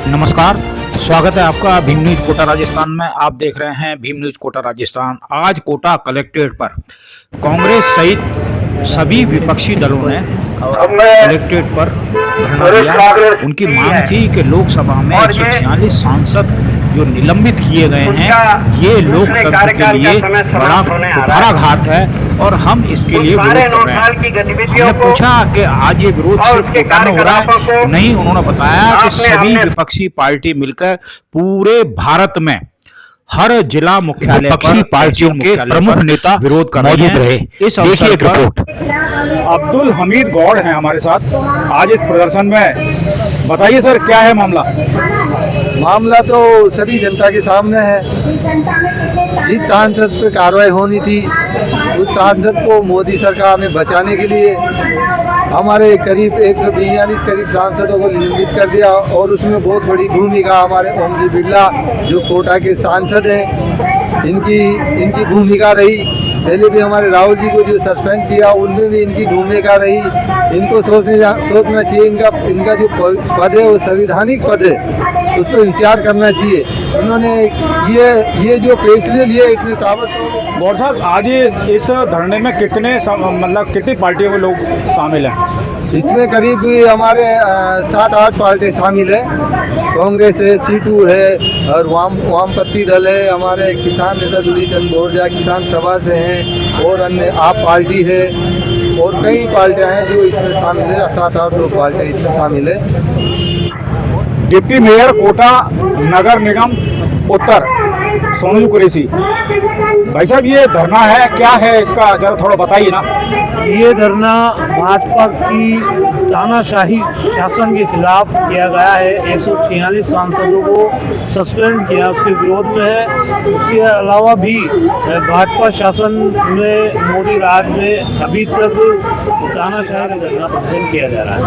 नमस्कार, स्वागत है आपका भीम न्यूज कोटा राजस्थान में। आप देख रहे हैं भीम न्यूज कोटा राजस्थान। आज कोटा कलेक्ट्रेट पर कांग्रेस सहित सभी विपक्षी दलों ने कलेक्ट्रेट पर धरना दिया। उनकी मांग थी कि लोकसभा में 146 सांसद जो निलंबित किए गए हैं, ये लोकतंत्र के लिए बड़ा कुठाराघात है और हम इसके लिए विरोध कर रहे हैं। हमने पूछा कि आज ये विरोध सिर्फ कोटा में हो रहा है? नहीं, उन्होंने बताया कि सभी विपक्षी पार्टी मिलकर पूरे भारत में हर जिला मुख्यालय पर पार्टियों के प्रमुख नेता विरोध कर मौजूद रहे। इस अवसर पर अब्दुल हमीद गौड़ हैं हमारे साथ आज इस प्रदर्शन में। बताइए सर, क्या है मामला? मामला तो सभी जनता के सामने है। जिस सांसद पे कार्रवाई होनी थी, उस सांसद को मोदी सरकार ने बचाने के लिए हमारे करीब 142 करीब सांसदों को निलंबित कर दिया और उसमें बहुत बड़ी भूमिका हमारे ओम जी बिरला जो कोटा के सांसद हैं, इनकी भूमिका रही। पहले भी हमारे राहुल जी को जो सस्पेंड किया, उनमें भी इनकी भूमिका रही। इनको सोचना चाहिए, इनका जो पद है वो संवैधानिक पद है, उस पर विचार करना चाहिए। उन्होंने ये जो फैसले लिए इतने ताबड़तोड़। गौड़ साहब, आज इस धरने में कितनी पार्टियों के लोग शामिल हैं? इसमें करीब हमारे 7-8 पार्टी शामिल है। कांग्रेस है, C2 है और वामपंथी दल है। हमारे किसान नेता दुलीचंद बोरजा किसान सभा से हैं और अन्य आप पार्टी है और कई पार्टियां हैं जो इसमें शामिल है। 7-8 लोग पार्टी इसमें शामिल है। डिप्टी मेयर कोटा नगर निगम उत्तर सोनू कुरैशी, भाई साहब, ये धरना है, क्या है इसका जरा थोड़ा बताइए ना। ये धरना भाजपा की तानाशाही शासन के खिलाफ किया गया है। 146 सांसदों को सस्पेंड किया, उसके विरोध में है। उसके अलावा भी भाजपा शासन में मोदी राज में अभी तक तानाशाही का धरना प्रदर्शन किया जा रहा है।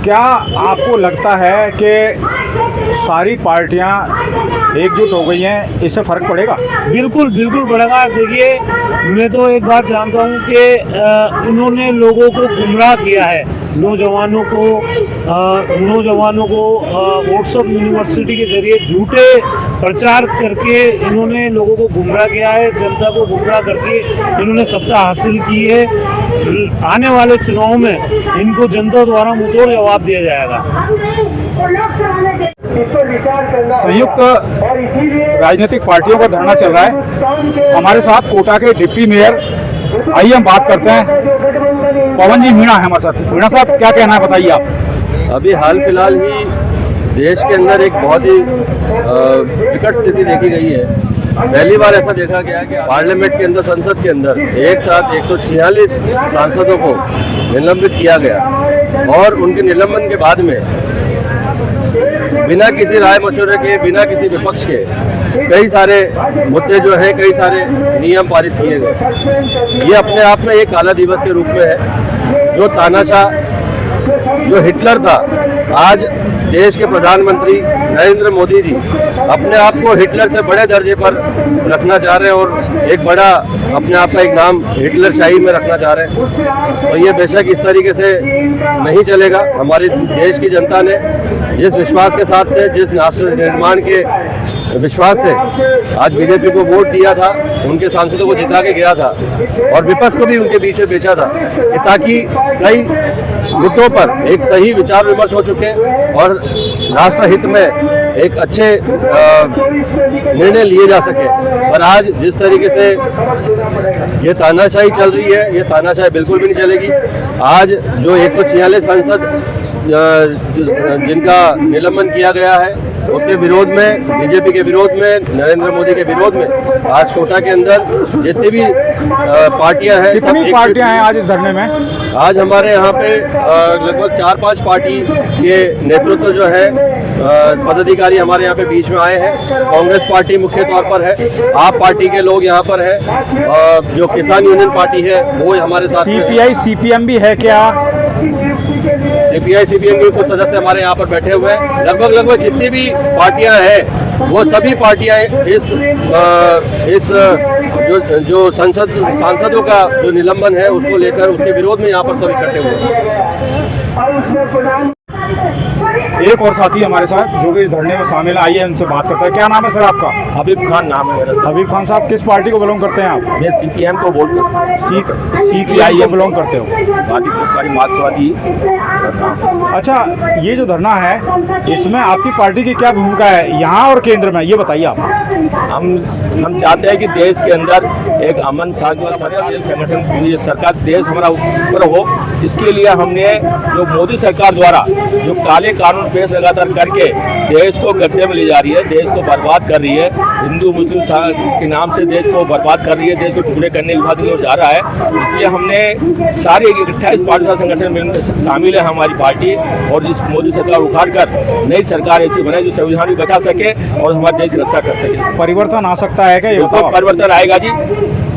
क्या आपको लगता है कि सारी पार्टियां एकजुट हो गई हैं, इससे फर्क पड़ेगा? बिल्कुल बिल्कुल पड़ेगा। देखिए, मैं तो एक बात जानता हूँ कि इन्होंने लोगों को गुमराह किया है। नौजवानों को व्हाट्सएप यूनिवर्सिटी के जरिए झूठे प्रचार करके इन्होंने लोगों को गुमराह किया है। जनता को गुमराह करके इन्होंने सत्ता हासिल की है। आने वाले चुनाव में इनको जनता द्वारा मुंहतोड़ जवाब दिया जाएगा। संयुक्त राजनीतिक पार्टियों का धरना चल रहा है। हमारे साथ कोटा के डिप्टी मेयर, आइए हम बात करते हैं। पवन जी मीणा है हमारे साथ। मीणा साहब, क्या कहना है, बताइए आप। अभी हाल फिलहाल ही देश के अंदर एक बहुत ही विकट स्थिति देखी गई है। पहली बार ऐसा देखा गया कि पार्लियामेंट के अंदर, संसद के अंदर एक साथ 146 सांसदों को निलंबित किया गया और उनके निलंबन के बाद में बिना किसी राय मशवरे के, बिना किसी विपक्ष के कई सारे मुद्दे जो हैं, कई सारे नियम पारित किए गए। ये अपने आप में एक काला दिवस के रूप में है। जो तानाशाह, जो हिटलर था, आज देश के प्रधानमंत्री नरेंद्र मोदी जी अपने आप को हिटलर से बड़े दर्जे पर रखना चाह रहे हैं और एक बड़ा अपने आप का एक नाम हिटलर शाही में रखना चाह रहे हैं। तो ये बेशक इस तरीके से नहीं चलेगा। हमारे देश की जनता ने जिस विश्वास के साथ से, जिस राष्ट्र निर्माण के विश्वास से आज बीजेपी को वोट दिया था, उनके सांसदों को जिता के गया था और विपक्ष को भी उनके बीच में बेचा था ताकि कई मुद्दों पर एक सही विचार विमर्श हो चुके और राष्ट्र हित में एक अच्छे निर्णय लिए जा सके। पर आज जिस तरीके से ये तानाशाही चल रही है, ये तानाशाही बिल्कुल भी नहीं चलेगी। आज जो 146 सांसद जिनका निलंबन किया गया है, उसके विरोध में, बीजेपी के विरोध में, नरेंद्र मोदी के विरोध में आज कोटा के अंदर जितनी भी पार्टियां हैं, कितनी पार्टियां हैं आज इस धरने में? आज हमारे यहाँ पे लगभग 4-5 पार्टी के नेतृत्व जो है, पदाधिकारी हमारे यहाँ पे बीच में आए हैं। कांग्रेस पार्टी मुख्य तौर पर है, आप पार्टी के लोग यहाँ पर हैं, जो किसान यूनियन पार्टी है वो हमारे साथ। CPI CPM भी है क्या? CPI CPM के कुछ सदस्य हमारे यहाँ पर बैठे हुए हैं। लगभग जितनी भी पार्टियां हैं वो सभी पार्टियां इस जो सांसदों का जो निलंबन है उसको लेकर, उसके विरोध में यहाँ पर सब इकट्ठे हुए हैं। एक और साथी हमारे साथ जो कि इस धरने में शामिल है, आइए उनसे बात करते हैं। क्या नाम है सर आपका? हबीब खान नाम है मेरा। हबीब खान साहब, किस पार्टी को बिलोंग करते हैं आप? मैं CPM को वोट CPI को बिलोंग करते हो? मार्क्सवादी। अच्छा, ये जो धरना है इसमें आपकी पार्टी की क्या भूमिका है यहाँ और केंद्र में, ये बताइए आप। हम चाहते हैं कि देश के अंदर एक अमन शांति संगठन ये सरकार देश हमारा ऊपर हो। इसके लिए हमने जो मोदी सरकार द्वारा जो काले कानून पेश लगातार करके देश को गड्ढे में ले जा रही है, देश को बर्बाद कर रही है, हिंदू मुस्लिम के नाम से देश को बर्बाद कर रही है, देश को टुकड़े करने की बात जा रहा है। इसलिए हमने सारे 28 पार्टी संगठन में शामिल है हमारी पार्टी, और इस मोदी सरकार उखाड़ कर नई सरकार ऐसी बनाए जो संविधान भी बचा सके और हमारे देश की रक्षा कर सके। परिवर्तन आ सकता है क्या, ये बताओ? परिवर्तन आएगा जी,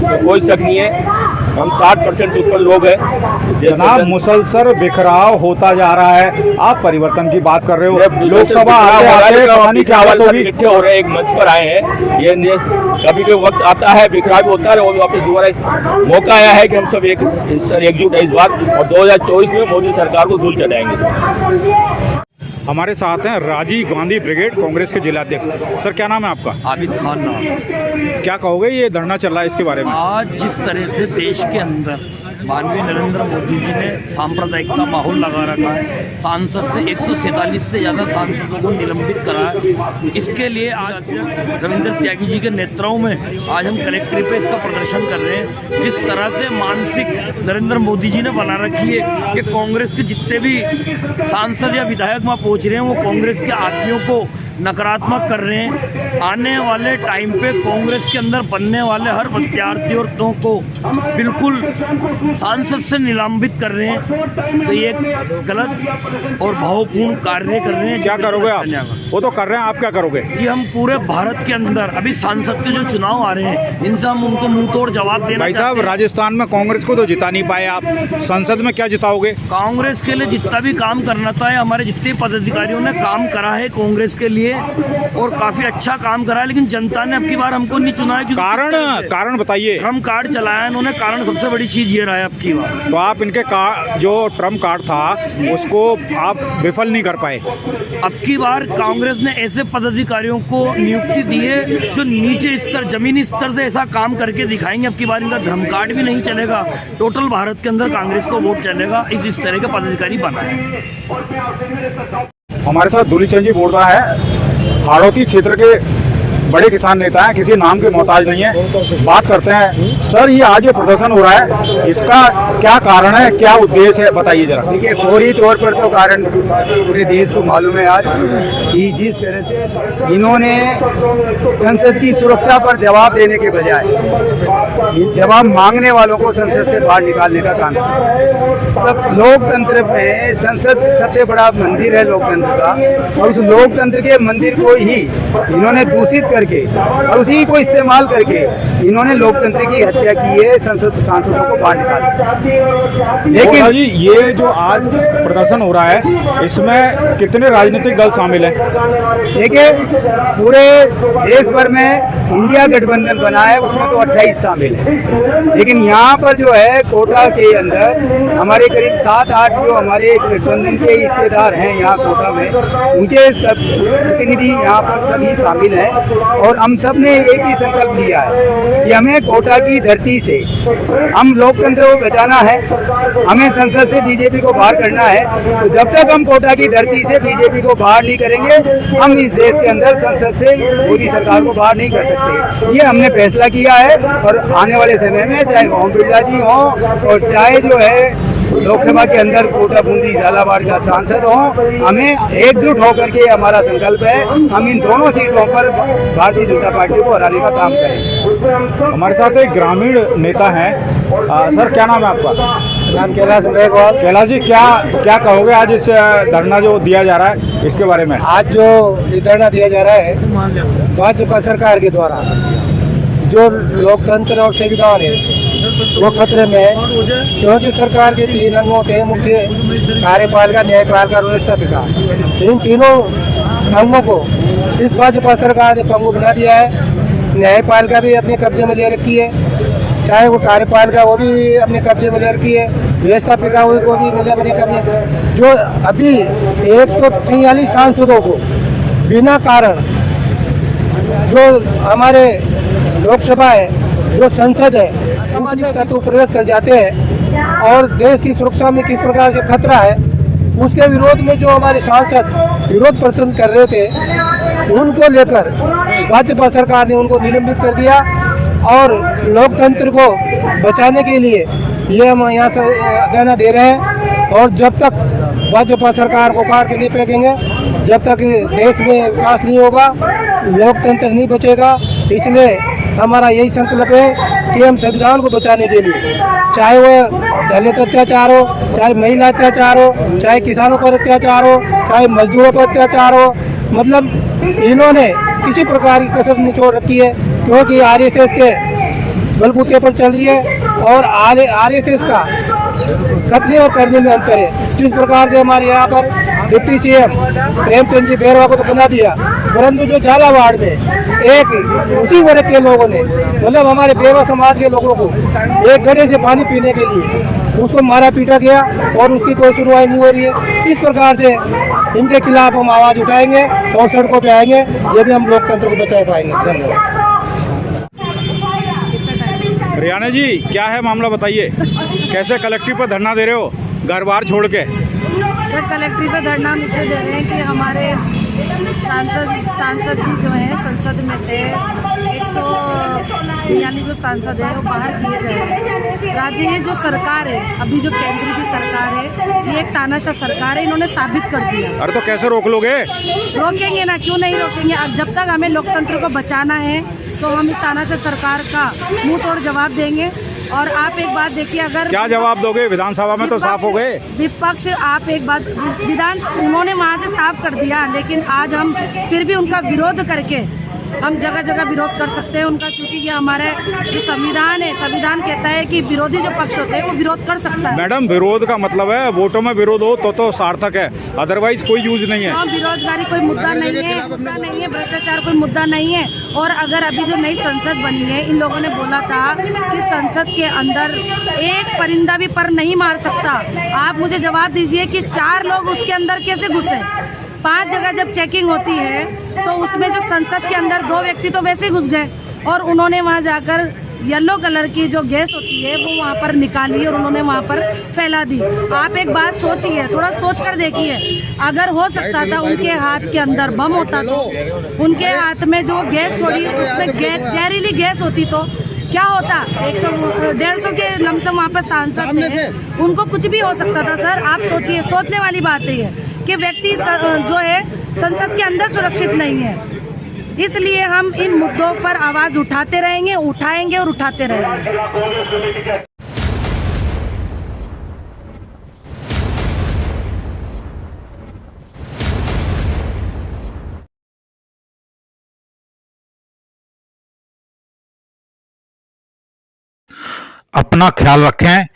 तो कोई शक नहीं है। हम 60% से ऊपर लोग हैं। जनाब, मुसलसल बिखराव होता जा रहा है, आप परिवर्तन की बात कर रहे हो। लोकसभा आते पता नहीं क्या बात होगी। इकट्ठे हो रहे हैं, एक मंच पर आए हैं। ये कभी भी वक्त आता है, बिखराव भी होता है, और वापस दोबारा मौका आया है कि हम सब एकजुट है इस बार, और 2024 में मोदी सरकार को धूल चटाएंगे। हमारे साथ हैं राजीव गांधी ब्रिगेड कांग्रेस के जिलाध्यक्ष। सर, क्या नाम है आपका? आबिद खान नाम। क्या कहोगे, ये धरना चल रहा है इसके बारे में? आज जिस तरह से देश के अंदर माननीय नरेंद्र मोदी जी ने सांप्रदायिक का माहौल लगा रखा है, सांसद से 147 से ज़्यादा सांसदों को निलंबित करा है, इसके लिए आज रविंद्र त्यागी जी के नेतृत्व में आज हम कलेक्ट्रेट पे इसका प्रदर्शन कर रहे हैं। जिस तरह से मानसिक नरेंद्र मोदी जी ने बना रखी है कि कांग्रेस के जितने भी सांसद या विधायक वहाँ पहुँच रहे हैं वो कांग्रेस के आदमियों को नकारात्मक कर रहे हैं। आने वाले टाइम पे कांग्रेस के अंदर बनने वाले हर विद्यार्थियों को बिल्कुल सांसद से निलंबित कर रहे हैं, तो ये गलत और भावपूर्ण कार्य कर रहे हैं। क्या करोगे आप? वो तो कर रहे हैं, आप क्या करोगे? जी, हम पूरे भारत के अंदर अभी सांसद के जो चुनाव आ रहे हैं, इनसे हम उनको मुंह तोड़ जवाब देना भाई साहब, राजस्थान में कांग्रेस को तो जिता नहीं पाए आप, संसद में क्या जिताओगे? कांग्रेस के लिए जितना भी काम करना था, हमारे जितने पदाधिकारियों ने काम करा है कांग्रेस के लिए और काफी अच्छा काम करा है, लेकिन जनता ने अब की बार हमको नहीं चुना है। कारण बताइए। ट्रम्प कार्ड चलाया इन्होंने, कारण सबसे बड़ी चीज ये रहा है अब की बार। तो आप इनके जो ट्रम्प कार्ड था उसको आप विफल नहीं कर पाए। अब की बार कांग्रेस ने ऐसे पदाधिकारियों को नियुक्ति दी है जो नीचे स्तर, जमीनी स्तर से ऐसा काम करके दिखाएंगे। अब की बार इनका धर्म कार्ड भी नहीं चलेगा, टोटल भारत के अंदर कांग्रेस को वोट चलेगा। इस तरह के पदाधिकारी बनाए। हमारे साथ दूलीचंद जी बोल रहा है, हाड़ौती क्षेत्र के बड़े किसान नेता हैं, किसी नाम के मोहताज नहीं है। बात करते हैं। सर, ये आज ये प्रदर्शन हो रहा है, इसका क्या कारण है, क्या उद्देश्य है, बताइए जरा। देखिए, फौरी तौर पर तो कारण पूरे देश को मालूम है आज कि जिस तरह से इन्होंने संसद की सुरक्षा पर जवाब देने के बजाय जवाब मांगने वालों को संसद से बाहर निकालने का काम किया। सब लोकतंत्र में संसद सबसे बड़ा मंदिर है लोकतंत्र का, और उस लोकतंत्र के मंदिर को ही इन्होंने दूषित करके और उसी को इस्तेमाल करके इन्होंने लोकतंत्र की हत्या की है, संसद सांसदों को बाहर निकाला। लेकिन जी, ये जो आज प्रदर्शन हो रहा है इसमें कितने राजनीतिक दल शामिल हैं? देखिए, पूरे देश भर में इंडिया गठबंधन बना है, उसमें तो 28 शामिल है, लेकिन यहाँ पर जो है कोटा के अंदर हमारे करीब 7-8 जो हमारे गठबंधन के हिस्सेदार हैं यहाँ कोटा में, उनके प्रतिनिधि यहाँ पर सभी शामिल हैं। और हम सब ने एक ही संकल्प लिया है कि हमें कोटा की धरती से हम लोकतंत्र को बचाना है, हमें संसद से बीजेपी को बाहर करना है। तो जब तक हम कोटा की धरती से बीजेपी को बाहर नहीं करेंगे, हम इस देश के अंदर संसद से मोदी सरकार को बाहर नहीं कर सकते। ये हमने फैसला किया है, और आने वाले समय में चाहे ओम बिरला जी हों और चाहे जो है लोकसभा के अंदर कोटा बूंदी झालावाड़ का सांसद हो, हमें एकजुट होकर के हमारा संकल्प है, हम इन दोनों सीटों पर भारतीय जनता पार्टी को हराने का काम करें। हमारे साथ एक ग्रामीण नेता हैं। सर, क्या नाम है आपका? नाम कैलाश मेघवाल। कैलाश जी, क्या कहोगे आज इस धरना जो दिया जा रहा है इसके बारे में? आज जो धरना दिया जा रहा है भाजपा सरकार के द्वारा जो लोकतंत्र और संविधान है वो खतरे में है, क्योंकि सरकार के 3 अंग होते हैं मुख्य: कार्यपालिका, न्यायपालिका और व्यवस्थापिका। इन तीनों अंगों को इस भाजपा सरकार ने पंगु बना दिया है। न्यायपालिका भी अपने कब्जे में ले रखी है, चाहे वो कार्यपालिका वो भी अपने कब्जे में ले रखी है, व्यवस्थापिका हुई को भी मतलब अपने कब्जे। जो अभी 143 सांसदों को बिना कारण जो हमारे लोकसभा है, जो संसद है, उसमें तत्व प्रवेश कर जाते हैं और देश की सुरक्षा में किस प्रकार से खतरा है, उसके विरोध में जो हमारे सांसद विरोध प्रदर्शन कर रहे थे, उनको लेकर भाजपा सरकार ने उनको निलंबित कर दिया। और लोकतंत्र को बचाने के लिए ये हम यहाँ से कहना दे रहे हैं। और जब तक भाजपा सरकार को काट के नहीं फेंकेंगे, जब तक देश में विकास नहीं होगा, लोकतंत्र नहीं बचेगा। इसलिए हमारा यही संकल्प है कि हम संविधान को बचाने के लिए, चाहे वो दलित अत्याचार हो, चाहे महिला अत्याचार हो, चाहे किसानों पर अत्याचार हो, चाहे मजदूरों पर अत्याचार हो, मतलब इन्होंने किसी प्रकार की कसर नहीं छोड़ रखी है, क्योंकि आरएसएस के बलबूते पर चल रही है और आरएसएस का कथने और करने में अंतर है। जिस प्रकार से हमारे यहाँ पर डिप्टी सीएम प्रेमचंद जी बैरवा को तो बना दिया, परंतु जो झालावाड़ में एक उसी वर्ग के लोगों ने, मतलब हमारे बेवा समाज के लोगों को एक गड्ढे से पानी पीने के लिए उसको मारा पीटा गया और उसकी कोई सुनवाई नहीं हो रही है। इस प्रकार से इनके खिलाफ हम आवाज उठाएंगे और सड़कों पे आएंगे, यदि हम लोकतंत्र को बचा पाएंगे। धन्यवाद। हरियाणा जी, क्या है मामला बताइए, कैसे कलेक्ट्री पर धरना दे रहे हो घर बार छोड़ के? सर, कलेक्ट्री पर धरना हम इसलिए दे रहे हैं कि हमारे सांसद जी जो है, संसद में से 142 जो सांसद है वो बाहर किए गए हैं। राज्य ये जो सरकार है, अभी जो केंद्र की सरकार है, ये एक तानाशाह सरकार है, इन्होंने साबित कर दिया। अरे तो कैसे रोक लोगे? रोकेंगे ना, क्यों नहीं रोकेंगे। अब जब तक हमें लोकतंत्र को बचाना है तो हम इस तानाशाह सरकार का मुंह तोड़ जवाब देंगे। और आप एक बात देखिए, अगर क्या जवाब दोगे? विधानसभा में तो साफ हो गए विपक्ष। आप एक बात, विधान उन्होंने वहाँ से साफ कर दिया, लेकिन आज हम फिर भी उनका विरोध करके हम जगह जगह विरोध कर सकते हैं उनका, क्योंकि ये हमारे जो संविधान है, संविधान कहता है कि विरोधी जो पक्ष होते हैं वो विरोध कर सकता है। मैडम, विरोध का मतलब है वोटों में विरोध हो तो सार्थक है, अदरवाइज कोई यूज नहीं है। बेरोजगारी कोई मुद्दा नहीं है, भ्रष्टाचार कोई मुद्दा नहीं है। और अगर अभी जो नई संसद बनी है, इन लोगों ने बोला था कि संसद के अंदर एक परिंदा भी पर नहीं मार सकता। आप मुझे जवाब दीजिए कि 4 लोग उसके अंदर कैसे घुसे? 5 जगह जब चेकिंग होती है तो उसमें जो संसद के अंदर 2 व्यक्ति तो वैसे ही घुस गए और उन्होंने वहां जाकर येलो कलर की जो गैस होती है वो वहां पर निकाली और उन्होंने वहां पर फैला दी। आप एक बात सोचिए, थोड़ा सोच कर देखिए, अगर हो सकता था उनके हाथ के अंदर बम होता तो, उनके हाथ में जो गैस छोड़ी उसमें जहरीली गैस होती तो क्या होता? 100-150 के लमसम वहाँ पर सांसद थे, उनको कुछ भी हो सकता था। सर, आप सोचिए, सोचने वाली बात है कि व्यक्ति जो है संसद के अंदर सुरक्षित नहीं है। इसलिए हम इन मुद्दों पर आवाज उठाते रहेंगे, उठाएंगे और उठाते रहेंगे। अपना ख्याल रखें।